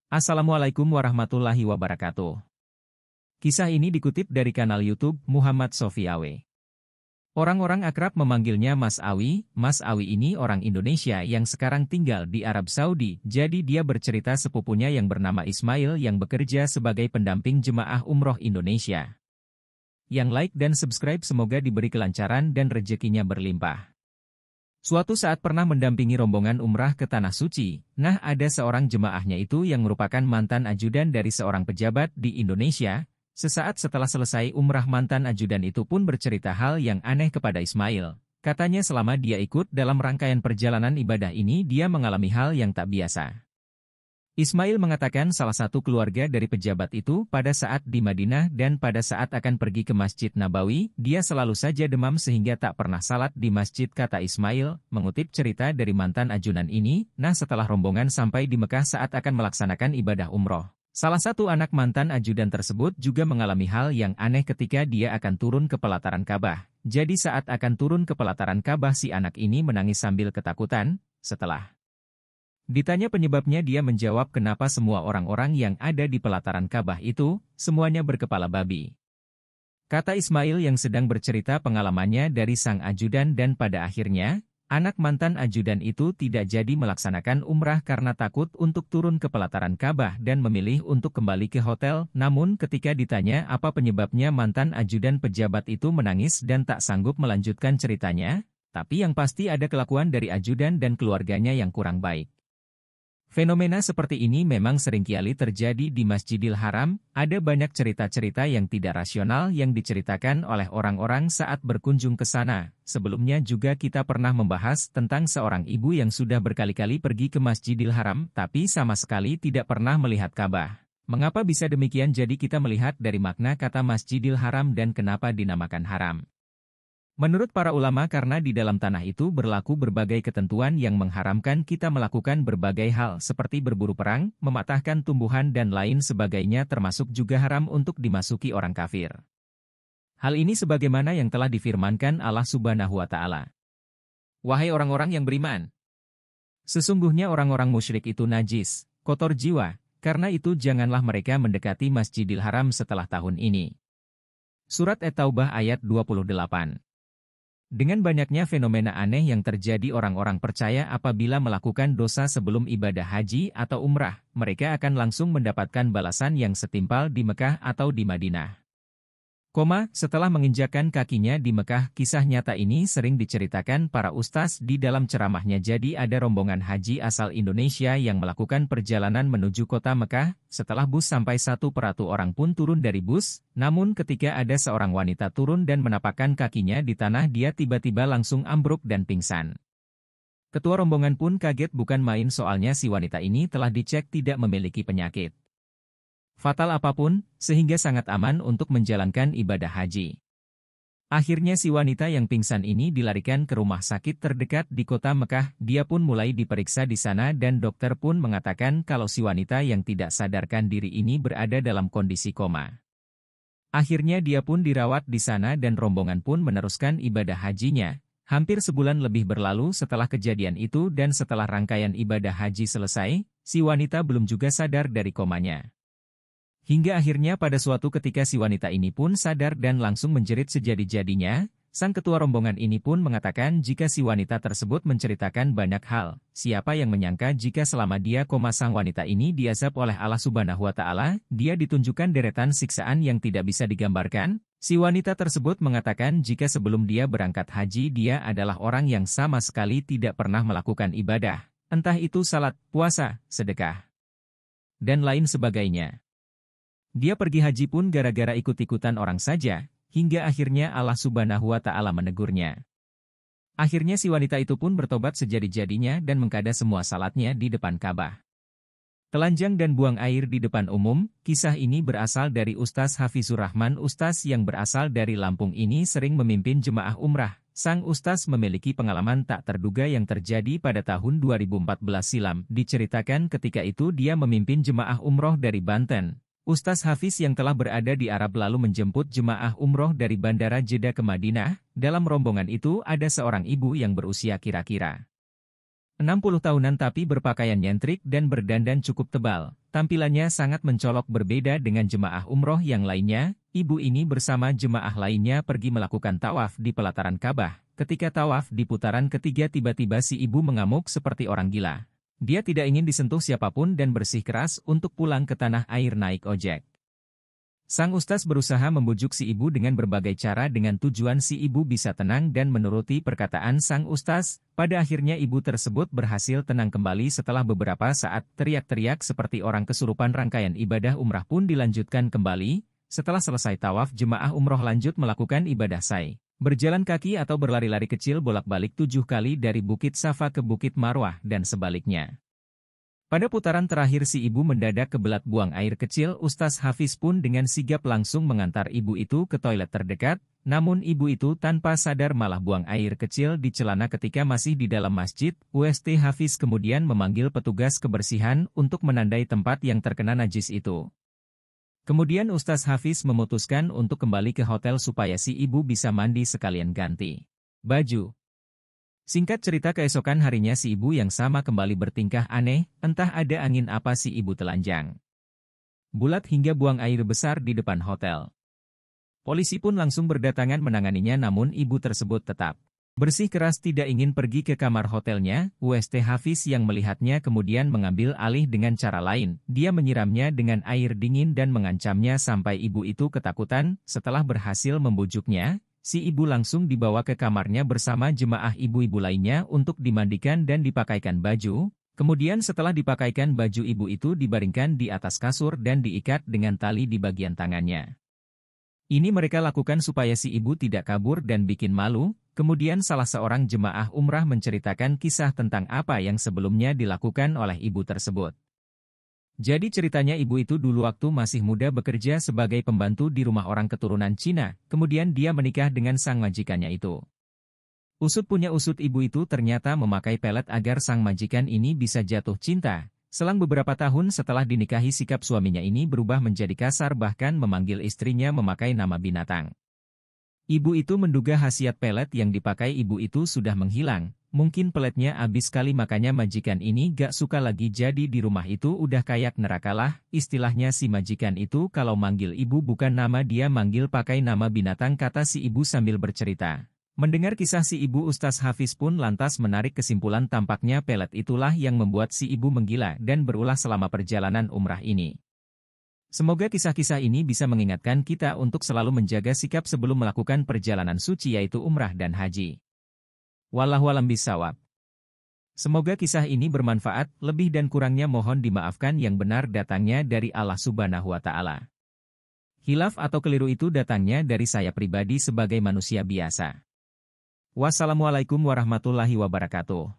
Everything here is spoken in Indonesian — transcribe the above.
Assalamualaikum warahmatullahi wabarakatuh. Kisah ini dikutip dari kanal YouTube Muhammad Sofiawe. Orang-orang akrab memanggilnya Mas Awi. Mas Awi ini orang Indonesia yang sekarang tinggal di Arab Saudi. Jadi dia bercerita sepupunya yang bernama Ismail yang bekerja sebagai pendamping jemaah umroh Indonesia. Yang like dan subscribe semoga diberi kelancaran dan rezekinya berlimpah. Suatu saat pernah mendampingi rombongan umrah ke Tanah Suci. Nah, ada seorang jemaahnya itu yang merupakan mantan ajudan dari seorang pejabat di Indonesia. Sesaat setelah selesai umrah, mantan ajudan itu pun bercerita hal yang aneh kepada Ismail. Katanya selama dia ikut dalam rangkaian perjalanan ibadah ini dia mengalami hal yang tak biasa. Ismail mengatakan salah satu keluarga dari pejabat itu pada saat di Madinah dan pada saat akan pergi ke Masjid Nabawi, dia selalu saja demam sehingga tak pernah salat di masjid, kata Ismail, mengutip cerita dari mantan ajudan ini. Nah, setelah rombongan sampai di Mekah saat akan melaksanakan ibadah umroh, salah satu anak mantan ajudan tersebut juga mengalami hal yang aneh ketika dia akan turun ke pelataran Ka'bah. Jadi saat akan turun ke pelataran Ka'bah si anak ini menangis sambil ketakutan. Setelah ditanya penyebabnya, dia menjawab kenapa semua orang-orang yang ada di pelataran Ka'bah itu, semuanya berkepala babi. Kata Ismail yang sedang bercerita pengalamannya dari sang ajudan dan pada akhirnya, anak mantan ajudan itu tidak jadi melaksanakan umrah karena takut untuk turun ke pelataran Ka'bah dan memilih untuk kembali ke hotel. Namun ketika ditanya apa penyebabnya, mantan ajudan pejabat itu menangis dan tak sanggup melanjutkan ceritanya, tapi yang pasti ada kelakuan dari ajudan dan keluarganya yang kurang baik. Fenomena seperti ini memang seringkali terjadi di Masjidil Haram. Ada banyak cerita-cerita yang tidak rasional yang diceritakan oleh orang-orang saat berkunjung ke sana. Sebelumnya juga kita pernah membahas tentang seorang ibu yang sudah berkali-kali pergi ke Masjidil Haram, tapi sama sekali tidak pernah melihat Ka'bah. Mengapa bisa demikian? Jadi kita melihat dari makna kata Masjidil Haram dan kenapa dinamakan haram. Menurut para ulama, karena di dalam tanah itu berlaku berbagai ketentuan yang mengharamkan kita melakukan berbagai hal seperti berburu perang, mematahkan tumbuhan dan lain sebagainya, termasuk juga haram untuk dimasuki orang kafir. Hal ini sebagaimana yang telah difirmankan Allah Subhanahu wa Ta'ala. Wahai orang-orang yang beriman, sesungguhnya orang-orang musyrik itu najis, kotor jiwa, karena itu janganlah mereka mendekati Masjidil Haram setelah tahun ini. Surat At-Taubah ayat 28. Dengan banyaknya fenomena aneh yang terjadi, orang-orang percaya apabila melakukan dosa sebelum ibadah haji atau umrah, mereka akan langsung mendapatkan balasan yang setimpal di Mekah atau di Madinah. Setelah menginjakkan kakinya di Mekah, kisah nyata ini sering diceritakan para ustaz di dalam ceramahnya. Jadi ada rombongan haji asal Indonesia yang melakukan perjalanan menuju kota Mekah. Setelah bus sampai, 1 per 1 orang pun turun dari bus. Namun ketika ada seorang wanita turun dan menapakkan kakinya di tanah, dia tiba-tiba langsung ambruk dan pingsan. Ketua rombongan pun kaget bukan main, soalnya si wanita ini telah dicek tidak memiliki penyakit fatal apapun, sehingga sangat aman untuk menjalankan ibadah haji. Akhirnya si wanita yang pingsan ini dilarikan ke rumah sakit terdekat di kota Mekah. Dia pun mulai diperiksa di sana dan dokter pun mengatakan kalau si wanita yang tidak sadarkan diri ini berada dalam kondisi koma. Akhirnya dia pun dirawat di sana dan rombongan pun meneruskan ibadah hajinya. Hampir sebulan lebih berlalu setelah kejadian itu dan setelah rangkaian ibadah haji selesai, si wanita belum juga sadar dari komanya. Hingga akhirnya pada suatu ketika si wanita ini pun sadar dan langsung menjerit sejadi-jadinya. Sang ketua rombongan ini pun mengatakan jika si wanita tersebut menceritakan banyak hal. Siapa yang menyangka jika selama dia koma sang wanita ini diazab oleh Allah Subhanahu wa Ta'ala, dia ditunjukkan deretan siksaan yang tidak bisa digambarkan. Si wanita tersebut mengatakan jika sebelum dia berangkat haji dia adalah orang yang sama sekali tidak pernah melakukan ibadah, entah itu salat, puasa, sedekah, dan lain sebagainya. Dia pergi haji pun gara-gara ikut-ikutan orang saja, hingga akhirnya Allah Subhanahu wa Ta'ala menegurnya. Akhirnya si wanita itu pun bertobat sejadi-jadinya dan mengqada semua salatnya di depan Ka'bah. Telanjang dan buang air di depan umum. Kisah ini berasal dari Ustaz Hafizur Rahman. Ustaz yang berasal dari Lampung ini sering memimpin jemaah umrah. Sang ustaz memiliki pengalaman tak terduga yang terjadi pada tahun 2014 silam. Diceritakan ketika itu dia memimpin jemaah umroh dari Banten. Ustaz Hafiz yang telah berada di Arab lalu menjemput jemaah umroh dari Bandara Jeddah ke Madinah. Dalam rombongan itu ada seorang ibu yang berusia kira-kira 60 tahunan tapi berpakaian nyentrik dan berdandan cukup tebal. Tampilannya sangat mencolok berbeda dengan jemaah umroh yang lainnya. Ibu ini bersama jemaah lainnya pergi melakukan tawaf di pelataran Ka'bah. Ketika tawaf di putaran ketiga tiba-tiba si ibu mengamuk seperti orang gila. Dia tidak ingin disentuh siapapun dan bersikeras untuk pulang ke tanah air naik ojek. Sang ustaz berusaha membujuk si ibu dengan berbagai cara dengan tujuan si ibu bisa tenang dan menuruti perkataan sang ustaz. Pada akhirnya ibu tersebut berhasil tenang kembali setelah beberapa saat teriak-teriak seperti orang kesurupan. Rangkaian ibadah umrah pun dilanjutkan kembali. Setelah selesai tawaf, jemaah umroh lanjut melakukan ibadah sa'i. Berjalan kaki atau berlari-lari kecil bolak-balik 7 kali dari Bukit Safa ke Bukit Marwah dan sebaliknya. Pada putaran terakhir si ibu mendadak kebelat buang air kecil. Ustaz Hafiz pun dengan sigap langsung mengantar ibu itu ke toilet terdekat, namun ibu itu tanpa sadar malah buang air kecil di celana ketika masih di dalam masjid. Ustaz Hafiz kemudian memanggil petugas kebersihan untuk menandai tempat yang terkena najis itu. Kemudian Ustaz Hafiz memutuskan untuk kembali ke hotel supaya si ibu bisa mandi sekalian ganti baju. Singkat cerita, keesokan harinya si ibu yang sama kembali bertingkah aneh, entah ada angin apa si ibu telanjang bulat hingga buang air besar di depan hotel. Polisi pun langsung berdatangan menanganinya, namun ibu tersebut tetap bersikeras tidak ingin pergi ke kamar hotelnya. Ustaz Hafiz yang melihatnya kemudian mengambil alih dengan cara lain. Dia menyiramnya dengan air dingin dan mengancamnya sampai ibu itu ketakutan. Setelah berhasil membujuknya, si ibu langsung dibawa ke kamarnya bersama jemaah ibu-ibu lainnya untuk dimandikan dan dipakaikan baju. Kemudian setelah dipakaikan baju, ibu itu dibaringkan di atas kasur dan diikat dengan tali di bagian tangannya. Ini mereka lakukan supaya si ibu tidak kabur dan bikin malu. Kemudian salah seorang jemaah umrah menceritakan kisah tentang apa yang sebelumnya dilakukan oleh ibu tersebut. Jadi ceritanya ibu itu dulu waktu masih muda bekerja sebagai pembantu di rumah orang keturunan Cina, kemudian dia menikah dengan sang majikannya itu. Usut punya usut, ibu itu ternyata memakai pelet agar sang majikan ini bisa jatuh cinta. Selang beberapa tahun setelah dinikahi, sikap suaminya ini berubah menjadi kasar, bahkan memanggil istrinya memakai nama binatang. Ibu itu menduga khasiat pelet yang dipakai ibu itu sudah menghilang. Mungkin peletnya habis kali, makanya majikan ini gak suka lagi, jadi di rumah itu udah kayak nerakalah. Istilahnya si majikan itu kalau manggil ibu bukan nama dia, manggil pakai nama binatang, kata si ibu sambil bercerita. Mendengar kisah si ibu, Ustaz Hafiz pun lantas menarik kesimpulan tampaknya pelet itulah yang membuat si ibu menggila dan berulah selama perjalanan umrah ini. Semoga kisah-kisah ini bisa mengingatkan kita untuk selalu menjaga sikap sebelum melakukan perjalanan suci yaitu umrah dan haji. Wallahu a'lam bishawab. Semoga kisah ini bermanfaat, lebih dan kurangnya mohon dimaafkan, yang benar datangnya dari Allah Subhanahu wa Ta'ala. Khilaf atau keliru itu datangnya dari saya pribadi sebagai manusia biasa. Wassalamualaikum warahmatullahi wabarakatuh.